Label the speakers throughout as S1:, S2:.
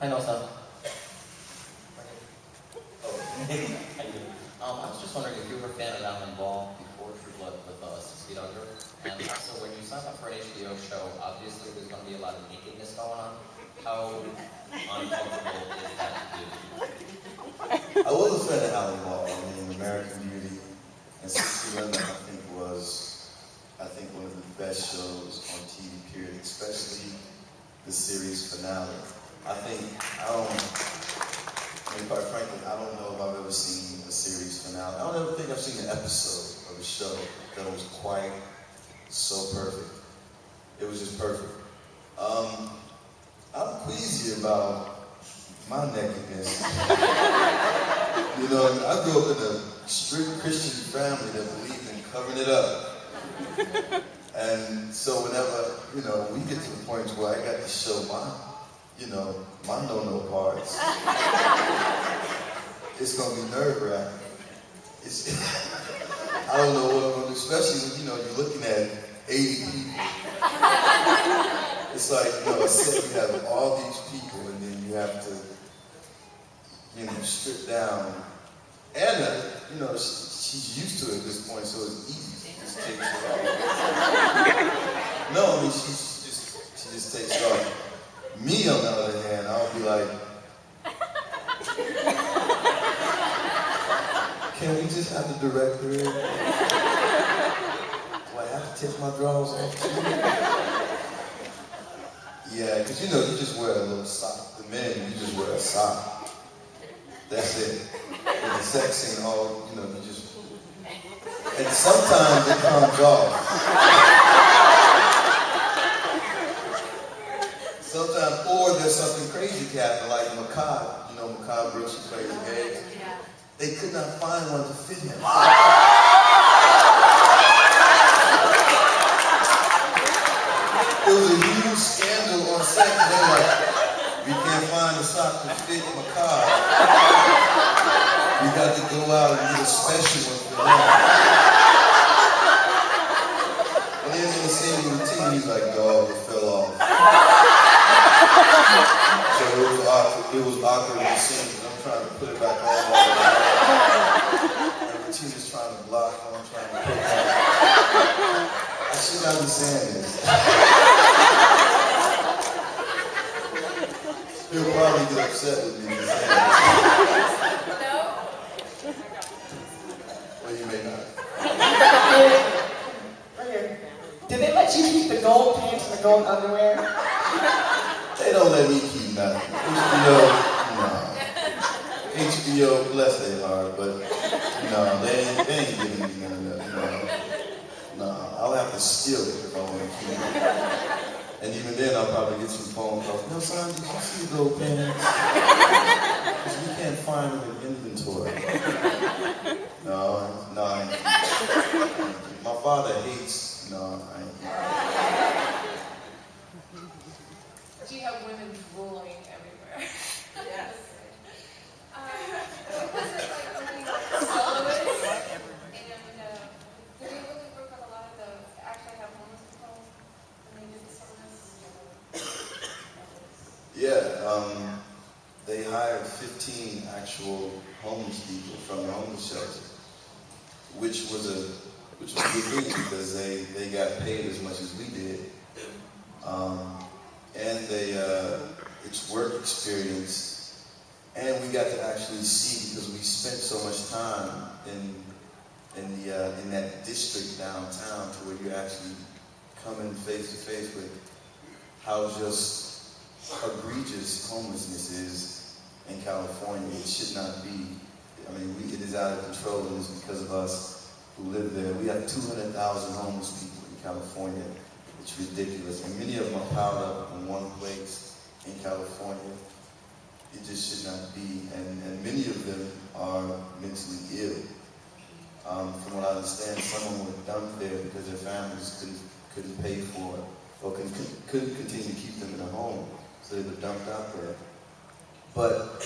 S1: Hi, Nelson. Oh, how you doing? I was just wondering if you were a fan of Alan Ball before True Blood with 6 Feet Under, and also when you sign up for an HBO show, obviously there's going to be a lot of nakedness going on. How uncomfortable is that to do?
S2: I was a fan of Alan Ball. I mean, American Beauty and 6 Feet Under, I think one of the best shows on TV, period, especially the series finale. Quite frankly, I don't know if I've ever seen a series finale. I don't ever think I've seen an episode of a show that was quite so perfect. It was just perfect. I'm queasy about my nakedness. You know, I grew up in a strict Christian family that believed in covering it up. And so whenever, we get to the point where I got to show my no-no parts, it's going to be nerve-wracking. I don't know what I'm going to do, especially when, you're looking at 80 people. It's like, a set, you have all these people, and then you have to, strip down. And, she's used to it at this point, so it's easy. She just takes it off. No, I mean, she just takes it off. Me, on the other hand, I'll be like, can we just have the director in? Do I have to take my drawers off too? Yeah, because you just wear a little sock. The men, you just wear a sock. That's it. In the sex scene, you just... And sometimes it comes off. Sometimes, or there's something crazy happening, like Macabre. Macabre Brooks, who plays the gays. They could not find one to fit him. It was a huge scandal on set. They were like, we can't find a sock to fit Macabre. We got to go out and get a special one for him. And then in the same routine, he's like, dog, it fell off. So it was awkward in the scene, because I'm trying to put it back on. And Tina's trying to block, and I'm trying to put it back. I should not be saying this. He'll probably get upset with me for saying this.
S3: No?
S2: Well, you may not.
S4: Right here. Did they let you keep the gold pants and the gold underwear?
S2: They don't let me keep nothing. HBO, bless their heart, but no, they ain't giving me none of that. No, I'll have to steal it if I want to keep it. And even then, I'll probably get some phone calls. No, son, did you see the gold pants? Because we can't find them in inventory. No, I ain't. My father hates. No, I ain't.
S3: Do you have women drooling everywhere?
S4: Yes.
S3: Was it like really soloists? And did they really work with a lot of the actually have homeless people when they did the service?
S2: Yeah, they hired 15 actual homeless people from the homeless shelter, which was a good thing because they got paid as much as we did. And it's work experience, and we got to actually see, because we spent so much time in that district downtown, to where you actually come in face to face with how just egregious homelessness is in California. It should not be. I mean, it is out of control, and it's because of us who live there. We have 200,000 homeless people in California. It's ridiculous. And many of them are piled up in one place in California. It just should not be. And many of them are mentally ill. From what I understand, some of them were dumped there because their families couldn't pay for it, or couldn't continue to keep them in a home. So they were dumped out there. But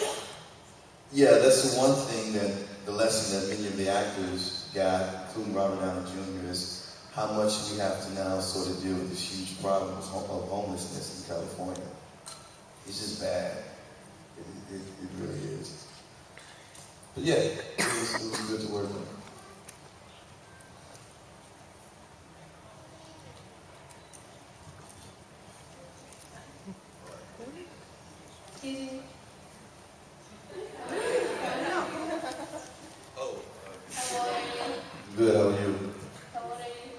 S2: yeah, that's the one thing, that the lesson that many of the actors got, including Robert Downey Jr., is how much we have to now sort of deal with this huge problem of homelessness in California. It's just bad. It really is. But yeah, it was good to work on.
S3: Excuse me.
S2: Oh.
S3: How old are you?
S2: Good, how are you?
S3: How old are you?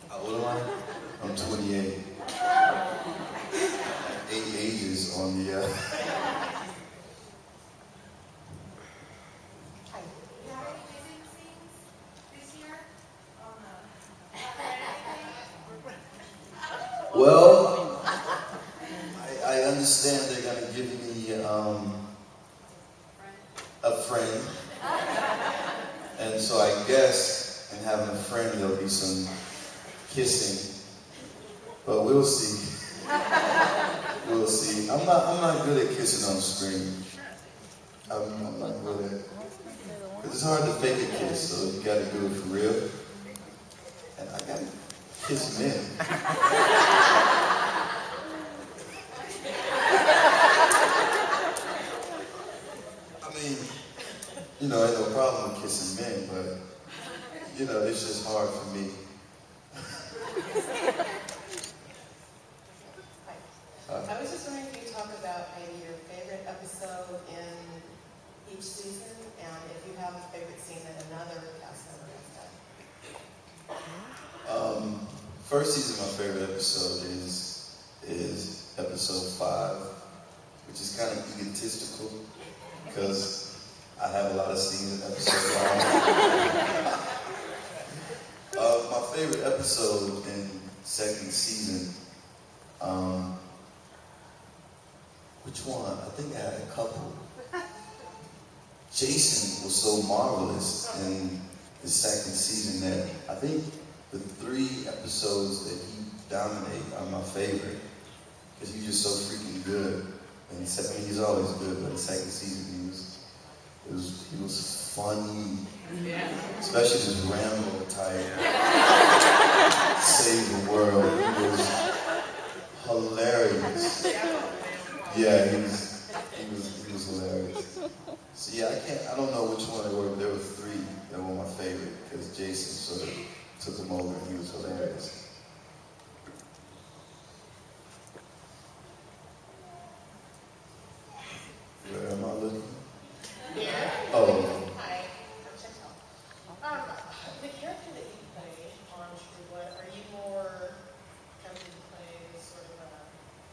S2: How old am I? I'm 28. 8 ages on the,
S3: You have any music scenes this year?
S2: Well, I understand they're going to give me a friend. And so I guess in having a friend there'll be some kissing. But we'll see. We'll see. I'm not good at kissing on screen. I'm not good at it. Because it's hard to fake a kiss, so you gotta do it for real. And I gotta kiss men. I mean, you know, ain't no problem with kissing men, but, you know, it's just hard for me.
S4: I was just wondering if you could talk about maybe your favorite episode in each season, and if you have a favorite scene that another cast member has done.
S2: First season, my favorite episode is episode 5, which is kind of egotistical because I have a lot of scenes in episode 5. My favorite episode in second season, which one? I think I had a couple. Jason was so marvelous in the second season that I think the 3 episodes that he dominated are my favorite. Because he's just so freaking good. And he's always good, but the second season he was funny. Especially this Rambo type. Save the world. He was hilarious. Yeah, he was hilarious. So yeah, I don't know which one they were, but there were 3 that were my favorite because Jason sort of took them over and he was hilarious. Where am I looking?
S4: Yeah.
S2: Oh.
S4: Hi, I'm Chantel. The character that you play on True Blood, are you more tempted to play sort of a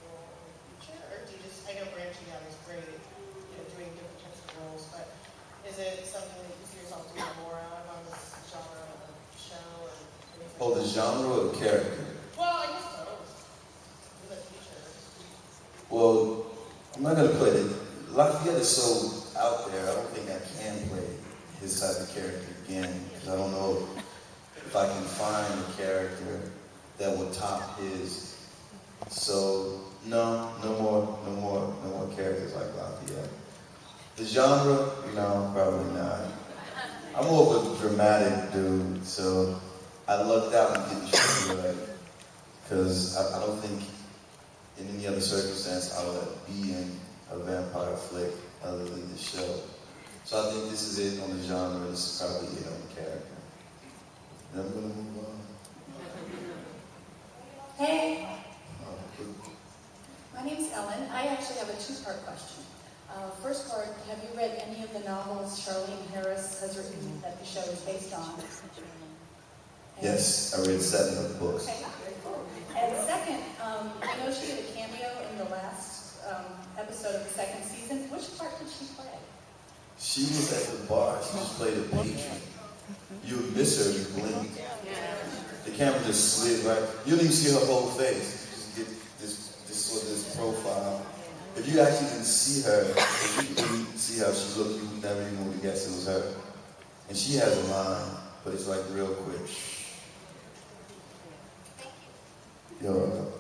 S4: role in the future, or do you just, I know branching out is great, you know, doing different types of roles, but is it something that you see yourself doing more of on this genre of the show, or anything?
S2: Oh, the genre or the character?
S4: Well, I guess both. In the future.
S2: Well, I'm not gonna play it. Lafayette is so out there, I don't think I can play his type of character again, because I don't know if I can find a character that would top his. So, no more characters like Lafayette. The genre, no, probably not. I'm more of a dramatic dude, so I lucked out and didn't True Blood, because I don't think in any other circumstance I would be in a vampire flick other than this show. So I think this is it on the genre, this is probably it on the character. Then I'm gonna move on.
S5: Hey, my name's Ellen. I actually have a 2-part question. First part, have you read any of the novels Charlene Harris has written that the show is based on?
S2: Yes, I read 7 of the books.
S5: Okay, very cool. And second, I know she did a cameo in the last episode of the second season. Which part did she play?
S2: She was at the bar, she just played a patron. You would miss her if you blinked. The camera just slid right. You don't even see her whole face. You just get this sort of this profile. If you actually didn't see her, if you didn't see how she looked, you would never even would have guessed it was her. And she has a line, but it's like real quick. You're welcome.